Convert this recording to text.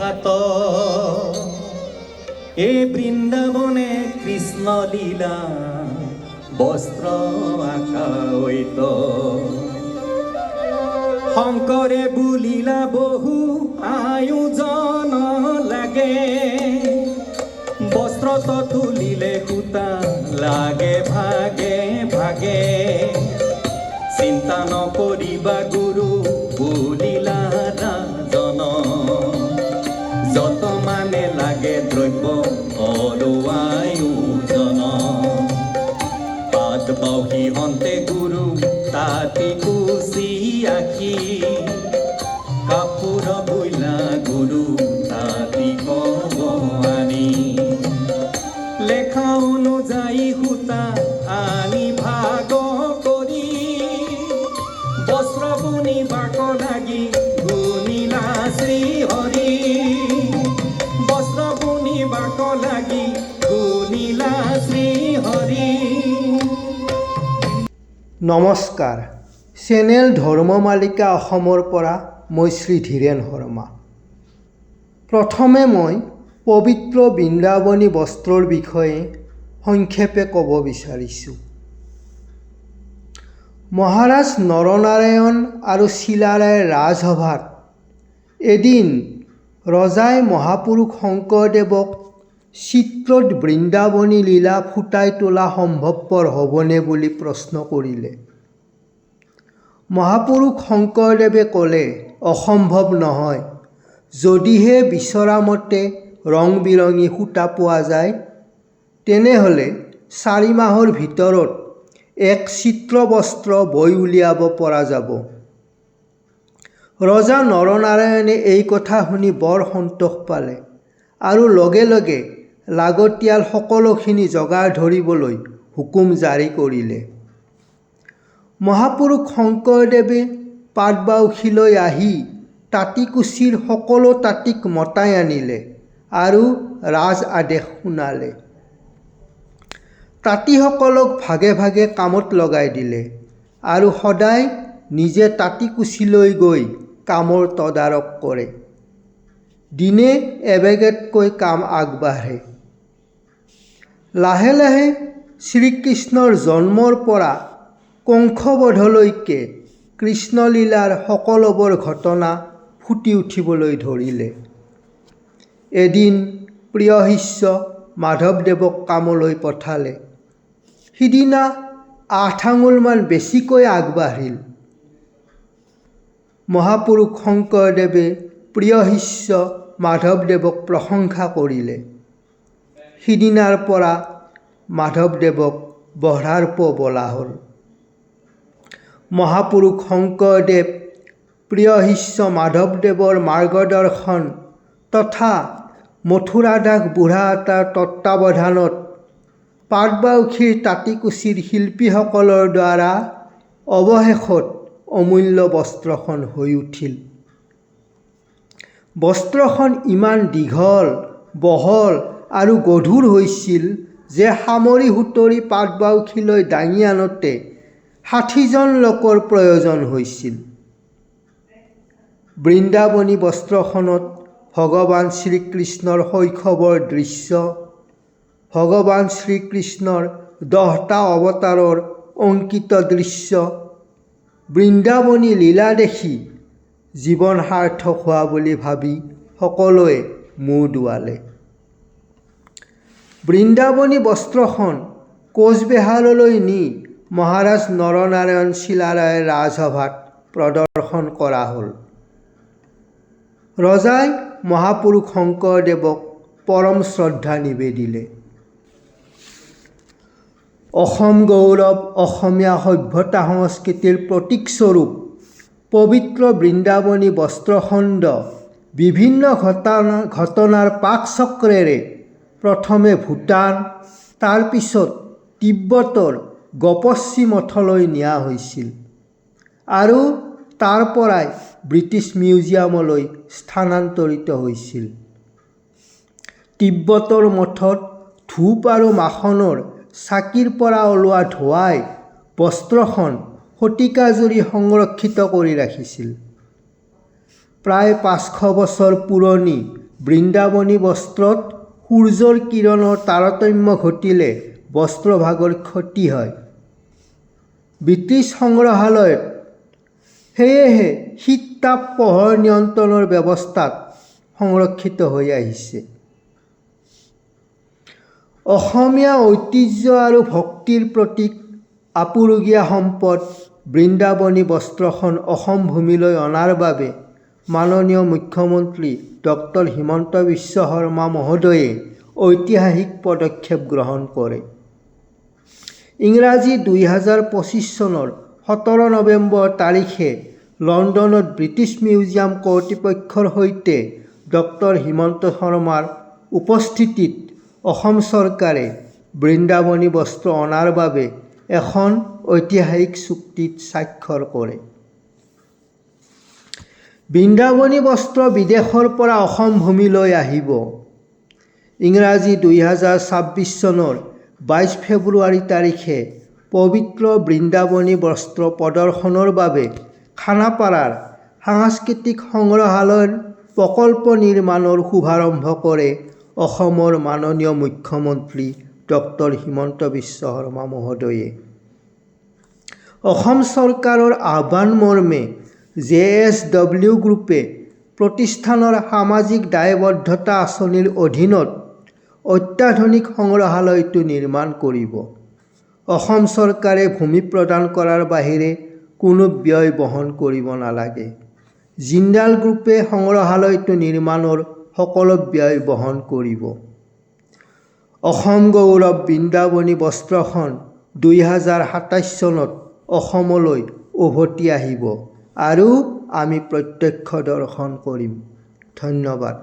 বিখ্যাত এই বৃন্দাবনে কৃষ্ণ লীলা বস্ত্ৰ আকায়িত শংকৰে বুলিলা বহু আয়োজন লাগে বস্ত্ৰত তুলিলে সূতা লাগে ভাগে ভাগে চিন্তা নকৰিবা গুৰু বুলিলা ৰাজন যত মানে লাগে দ্ৰব্য আৰু আয়োজন পাত বাউহি হন্তে গুৰু তাতি কুচি আঁকি কাপোৰ বইলা গুৰু তাতি কব আনি লেখা অনুযায়ী সূতা আনি ভাগ কৰি বস্ত্ৰ বুনিবাক লাগি গুণিলা শ্ৰী হৰি বস্ত্ৰ বুনিবাক লাগি গুণিলা শ্ৰী হৰি। নমস্কাৰ, চেনেল ধৰ্মমালিকা অসমৰ পৰা মই শ্ৰী ধীৰেন শৰ্মা। প্ৰথমে মই পবিত্ৰ বৃন্দাবনী বস্ত্ৰৰ বিষয়ে সংক্ষেপে ক'ব বিচাৰিছোঁ। মহাৰাজ নৰনাৰায়ণ আৰু চিলাৰায়ৰ ৰাজসভাত এদিন ৰজাই মহাপুৰুষ শংকৰদেৱক চিত্ৰত বৃন্দাবনী লীলা ফুটাই তোলা সম্ভৱপৰ হ'বনে বুলি প্ৰশ্ন কৰিলে। মহাপুৰুষ শংকৰদেৱে ক'লে, অসম্ভৱ নহয়। যদিহে বিচৰা মতে ৰং বিৰঙী সূতা পোৱা যায় তেনেহ'লে 4 মাহৰ ভিতৰত এক চিত্ৰ বস্ত্ৰ বৈ উলিয়াব পৰা যাব। ৰজা নৰনাৰায়ণে এই কথা শুনি বৰ সন্তোষ পালে আৰু লগে লগে লাগতিয়াল সকলোখিনি যোগাৰ ধৰিবলৈ হুকুম জাৰি কৰিলে। মহাপুৰুষ শংকৰদেৱে পাটবাউসীলৈ আহি তাঁতীকুছিৰ সকলো তাঁতীক মতাই আনিলে আৰু ৰাজ আদেশ শুনালে। তাঁতীসকলক ভাগে ভাগে কামত লগাই দিলে আৰু সদায় নিজে তাঁতীকুছিলৈ গৈ কামৰ তদাৰক কৰে। দিনে এবেগেতকৈ কাম আগবাঢ়ে। লাহে লাহে শ্ৰীকৃষ্ণৰ জন্মৰ পৰা কংসবধলৈকে কৃষ্ণলীলাৰ সকলোবোৰ ঘটনা ফুটি উঠিবলৈ ধৰিলে। এদিন প্ৰিয় শিষ্য মাধৱদেৱক কামলৈ পঠালে। সিদিনা 8 আঙুলমান বেছিকৈ আগবাঢ়িল। মহাপুৰুষ শংকৰদেৱে প্ৰিয় শিষ্য মাধৱদেৱক প্ৰশংসা কৰিলে। সিদিনাৰ পৰা মাধৱদেৱক বঢ়াৰপ বোলা হ'ল। মহাপুৰুষ শংকৰদেৱ প্ৰিয় শিষ্য মাধৱদেৱৰ মাৰ্গদৰ্শন তথা মথুৰাদাস বুঢ়া এটাৰ তত্বাৱধানত পাটবাউসীৰ তাঁতীকুছিৰ শিল্পীসকলৰ দ্বাৰা অৱশেষত অমূল্য বস্ত্ৰখন হৈ উঠিল। বস্ত্ৰখন ইমান দীঘল, বহল আৰু গধুৰ হৈছিল যে সামৰি সুতৰি পাটবাউসীলৈ দাঙি আনোতে 60জন লোকৰ প্ৰয়োজন হৈছিল। বৃন্দাবনী বস্ত্ৰখনত ভগৱান শ্ৰীকৃষ্ণৰ শৈশৱৰ দৃশ্য, ভগৱান শ্ৰীকৃষ্ণৰ 10টা অৱতাৰৰ অংকিত দৃশ্য, বৃন্দাবনী লীলা দেখি জীৱন সাৰ্থক হোৱা বুলি ভাবি সকলোৱে মূৰ দোৱালে। বৃন্দাবনী বস্ত্ৰখন কোচবেহাৰলৈ নি মহাৰাজ নৰনাৰায়ণ চিলাৰায়ৰ ৰাজসভাত প্ৰদৰ্শন কৰা হ'ল। ৰজাই মহাপুৰুষ শংকৰদেৱক পৰম শ্ৰদ্ধা নিবেদিলে। অসম গৌৰৱ অসমীয়া সভ্যতা সংস্কৃতিৰ প্ৰতীকস্বৰূপ পবিত্ৰ বৃন্দাবনী বস্ত্ৰখণ্ড বিভিন্ন ঘটনাৰ পাকচক্ৰেৰে প্ৰথমে ভূটান, তাৰপিছত তিব্বতৰ গপচি মঠলৈ নিয়া হৈছিল আৰু তাৰ পৰাই ব্ৰিটিছ মিউজিয়ামলৈ স্থানান্তৰিত হৈছিল। তিব্বতৰ মঠত ধূপ আৰু মাখনৰ চাকিৰ পৰা ওলোৱা ধোঁৱাই বস্ত্ৰখন শতিকাজুৰি সংৰক্ষিত কৰি ৰাখিছিল। প্ৰায় 500 বছৰ পুৰণি বৃন্দাবনী বস্ত্ৰত সূৰ্যৰ কিৰণৰ তাৰতম্য ঘটিলে বস্ত্ৰভাগৰ ক্ষতি হয়। ব্ৰিটিছ সংগ্ৰহালয়ত সেয়েহে শীত তাপ পোহৰ নিয়ন্ত্ৰণৰ ব্যৱস্থাত সংৰক্ষিত হৈ আহিছে। অসমীয়া ঐতিহ্য আৰু ভক্তিৰ প্ৰতীক আপুৰুগীয়া সম্পদ বৃন্দাবনী বস্ত্ৰখন অসম ভূমিলৈ অনাৰ বাবে মাননীয় মুখ্যমন্ত্ৰী ডক্টৰ হিমন্ত বিশ্ব শৰ্মা মহোদয়ে ঐতিহাসিক পদক্ষেপ গ্ৰহণ কৰে। ইংৰাজী 2025 চনৰ 17 নৱেম্বৰ তাৰিখে লণ্ডনত ব্ৰিটিছ মিউজিয়াম কৰ্তৃপক্ষৰ সৈতে ডক্টৰ হিমন্ত শৰ্মাৰ উপস্থিতিত অসম চৰকাৰে বৃন্দাবনী বস্ত্ৰ অনাৰ বাবে এখন ঐতিহাসিক চুক্তিত স্বাক্ষৰ কৰে। বৃন্দাবনী বস্ত্ৰ বিদেশৰ পৰা অসম ভূমিলৈ আহিব। ইংৰাজী 2026 চনৰ 22 ফেব্ৰুৱাৰী তাৰিখে পবিত্ৰ বৃন্দাবনী বস্ত্ৰ প্ৰদৰ্শনৰ বাবে খানাপাৰাৰ সাংস্কৃতিক সংগ্ৰহালয়ৰ প্ৰকল্প নিৰ্মাণৰ শুভাৰম্ভ কৰে অসমৰ মাননীয় মুখ্যমন্ত্ৰী ডক্টৰ হিমন্ত বিশ্ব শৰ্মা মহোদয়ে। অসম চৰকাৰৰ আহ্বান মৰ্মে JSW গ্ৰুপে প্ৰতিষ্ঠানৰ সামাজিক দায়বদ্ধতা আঁচনিৰ অধীনত অত্যাধুনিক সংগ্ৰহালয়টো নিৰ্মাণ কৰিব। অসম চৰকাৰে ভূমি প্ৰদান কৰাৰ বাহিৰে কোনো ব্যয় বহন কৰিব নালাগে। জিন্দাল গ্ৰুপে সংগ্ৰহালয়টো নিৰ্মাণৰ সকলো ব্যয় বহন কৰিব। অসম গৌৰৱ বৃন্দাবনী বস্ত্ৰখন 2027 চনত অসমলৈ উভতি আহিব আৰু আমি প্ৰত্যক্ষ দৰ্শন কৰিম। ধন্যবাদ।